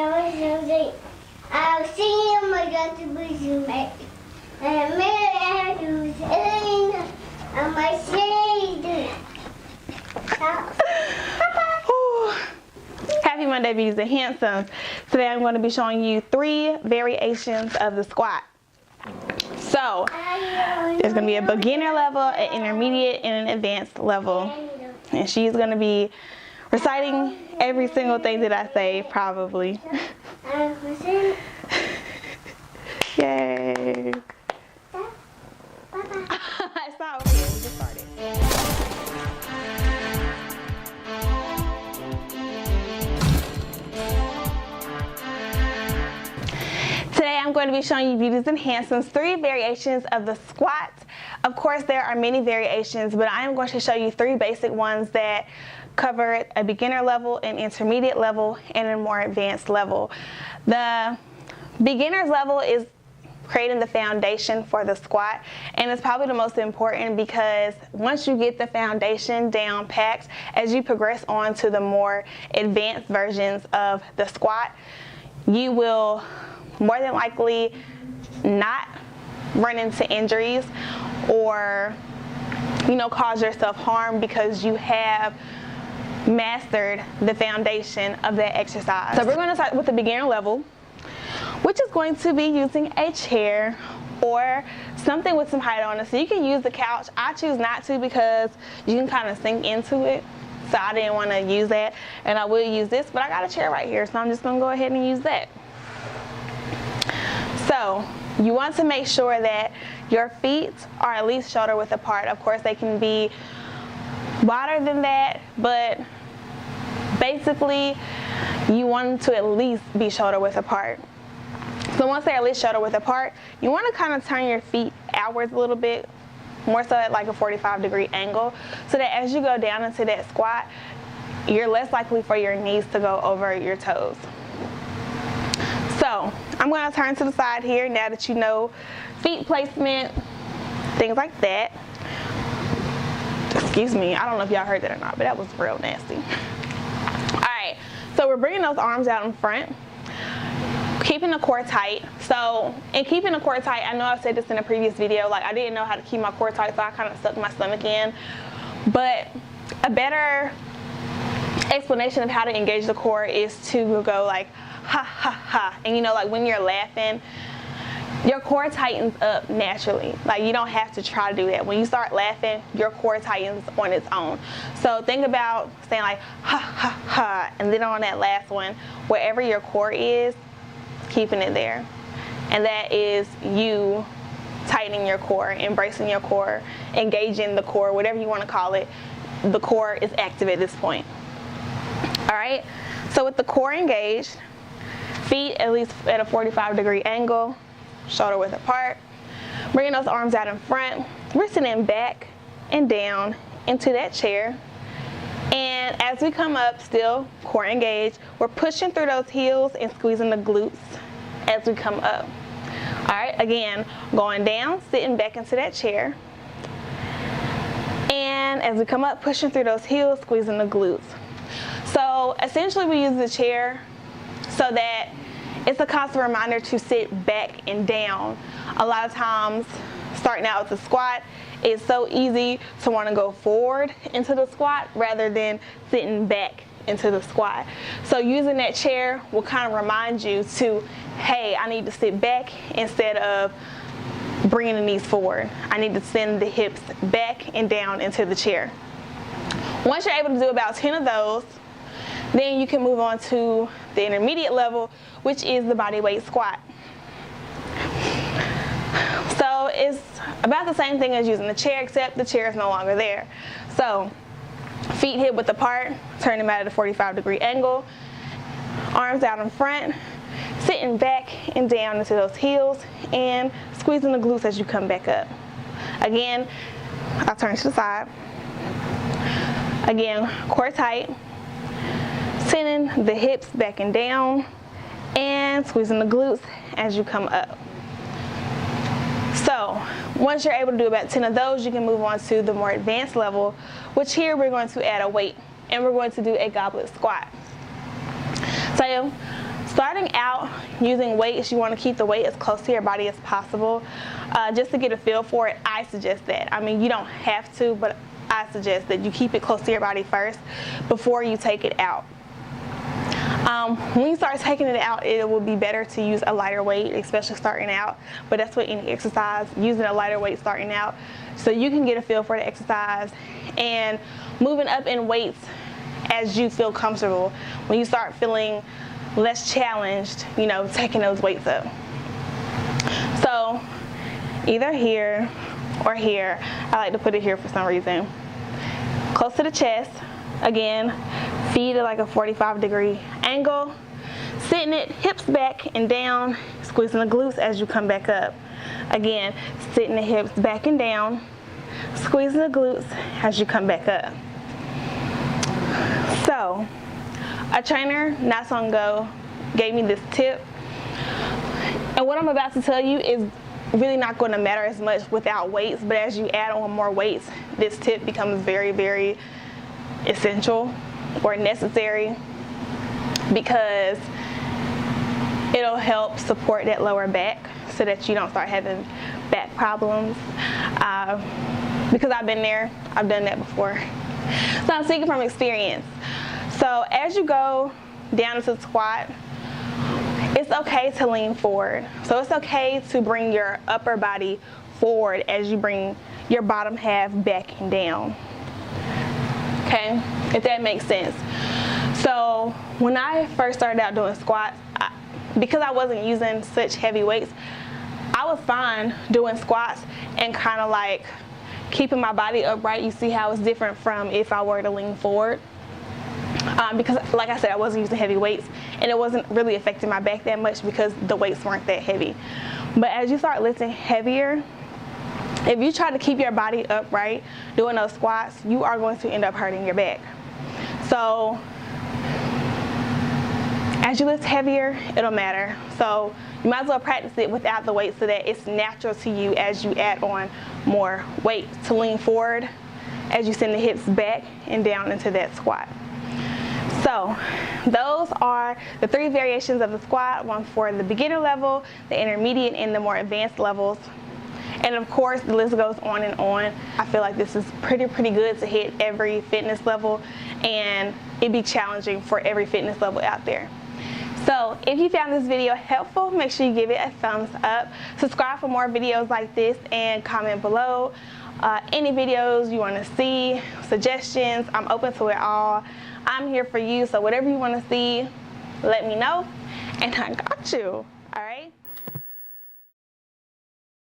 I've seen my daughter Brazil. And I was in my shade. Happy Monday, beauties and handsomes. Today I'm going to be showing you 3 variations of the squat. So there's going to be a beginner level, an intermediate, and an advanced level. And she's going to be reciting every single thing that I say, probably. Yay. It's not over yet, we just started. Today I'm going to be showing you beauties and handsomes 3 variations of the squat. Of course there are many variations, but I am going to show you 3 basic ones that cover a beginner level, an intermediate level, and a more advanced level. The beginner's level is creating the foundation for the squat, and it's probably the most important because once you get the foundation down packed, as you progress on to the more advanced versions of the squat, you will more than likely not run into injuries or cause yourself harm because you have mastered the foundation of that exercise. So we're going to start with the beginner level, which is going to be using a chair or something with some height on it. So you can use the couch. I choose not to because you can kind of sink into it. So I didn't want to use that, and I will use this, but I got a chair right here, so I'm just going to go ahead and use that. So you want to make sure that your feet are at least shoulder width apart. Of course, they can be wider than that, but basically you want them to at least be shoulder width apart. So once they're at least shoulder width apart, you want to kind of turn your feet outwards a little bit, more so at like a 45-degree angle, so that as you go down into that squat, you're less likely for your knees to go over your toes. So I'm going to turn to the side here now that you know feet placement, things like that. Excuse me, I don't know if y'all heard that or not, but that was real nasty. Alright, so we're bringing those arms out in front, keeping the core tight. So in keeping the core tight, I know I've said this in a previous video, like I didn't know how to keep my core tight, so I kind of sucked my stomach in. But a better explanation of how to engage the core is to go like ha ha ha, and like when you're laughing, your core tightens up naturally. Like you don't have to try to do that. When you start laughing, your core tightens on its own. So think about saying like ha ha ha, and then on that last one, wherever your core is, keeping it there. And that is you tightening your core, embracing your core, engaging the core, whatever you want to call it. The core is active at this point. Alright, so with the core engaged, feet at least at a 45-degree angle, shoulder width apart, bringing those arms out in front, we're sitting back and down into that chair, and as we come up, still core engaged, we're pushing through those heels and squeezing the glutes as we come up. Alright, again, going down, sitting back into that chair, and as we come up, pushing through those heels, squeezing the glutes. So essentially we use the chair so that it's a constant reminder to sit back and down. A lot of times, starting out with the squat, it's so easy to want to go forward into the squat rather than sitting back into the squat. So using that chair will kind of remind you to, hey, I need to sit back instead of bringing the knees forward. I need to send the hips back and down into the chair. Once you're able to do about 10 of those, then you can move on to the intermediate level, which is the body weight squat. So it's about the same thing as using the chair, except the chair is no longer there. So feet hip width apart, turn them out at a 45-degree angle, arms out in front, sitting back and down into those heels, and squeezing the glutes as you come back up. Again, I'll turn to the side. Again, core tight, sending the hips back and down, and squeezing the glutes as you come up. So once you're able to do about 10 of those, you can move on to the more advanced level, which here we're going to add a weight, and we're going to do a goblet squat. So Starting out using weights, you want to keep the weight as close to your body as possible, just to get a feel for it. I suggest that. I mean, you don't have to, but I suggest that you keep it close to your body first before you take it out. When you start taking it out, it will be better to use a lighter weight, especially starting out. But that's what any exercise, using a lighter weight starting out, so you can get a feel for the exercise and moving up in weights as you feel comfortable. When you start feeling less challenged, you know, taking those weights up. So either here or here. I like to put it here for some reason. Close to the chest. Again, feet at like a 45-degree angle. Sitting it, hips back and down, squeezing the glutes as you come back up. Again, sitting the hips back and down, squeezing the glutes as you come back up. So, a trainer not so long ago gave me this tip, and what I'm about to tell you is really not going to matter as much without weights, but as you add on more weights, this tip becomes very, very essential or necessary, because it'll help support that lower back so that you don't start having back problems. Because I've been there, I've done that before. So I'm speaking from experience. So as you go down into the squat, it's okay to lean forward. So it's okay to bring your upper body forward as you bring your bottom half back and down. Okay, if that makes sense. So when I first started out doing squats, because I wasn't using such heavy weights, I was fine doing squats and kind of like keeping my body upright. You see how it's different from if I were to lean forward. Because like I said, I wasn't using heavy weights and it wasn't really affecting my back that much because the weights weren't that heavy. But as you start lifting heavier, if you try to keep your body upright doing those squats, you are going to end up hurting your back. So as you lift heavier, it'll matter. So you might as well practice it without the weight so that it's natural to you as you add on more weight to lean forward as you send the hips back and down into that squat. So those are the 3 variations of the squat, one for the beginner level, the intermediate, and the more advanced levels. And of course, the list goes on and on. I feel like this is pretty good to hit every fitness level, and it'd be challenging for every fitness level out there. So if you found this video helpful, make sure you give it a thumbs up. Subscribe for more videos like this and comment below any videos you want to see, suggestions. I'm open to it all. I'm here for you, so whatever you want to see, let me know, and I got you. All right?